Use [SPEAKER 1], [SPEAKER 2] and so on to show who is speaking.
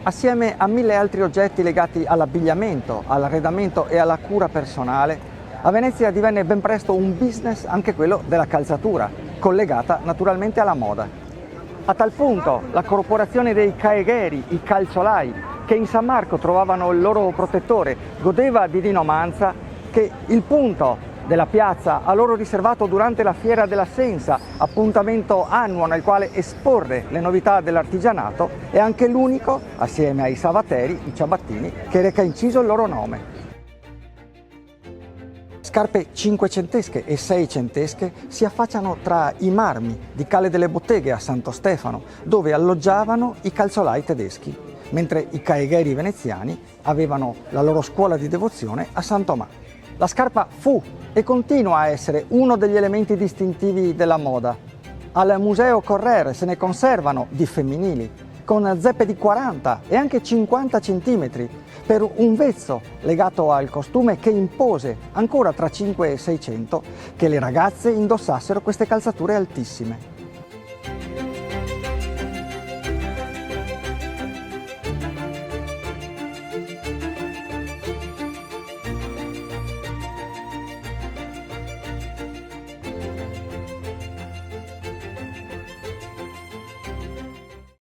[SPEAKER 1] Assieme a 1000 altri oggetti legati all'abbigliamento, all'arredamento e alla cura personale, a Venezia divenne ben presto un business anche quello della calzatura, collegata naturalmente alla moda. A tal punto la corporazione dei caegheri, i calzolai, che in San Marco trovavano il loro protettore, godeva di rinomanza, che il punto della piazza ha loro riservato durante la Fiera della Sensa, appuntamento annuo nel quale esporre le novità dell'artigianato, è anche l'unico, assieme ai Savateri, i ciabattini, che reca inciso il loro nome. Scarpe cinquecentesche e seicentesche si affacciano tra i marmi di Calle delle Botteghe a Santo Stefano, dove alloggiavano i calzolai tedeschi, mentre i caegheri veneziani avevano la loro scuola di devozione a San Tomà. La scarpa fu e continua a essere uno degli elementi distintivi della moda. Al Museo Correr se ne conservano di femminili, con zeppe di 40 e anche 50 centimetri, per un vezzo legato al costume che impose, ancora tra 5 e 600, che le ragazze indossassero queste calzature altissime.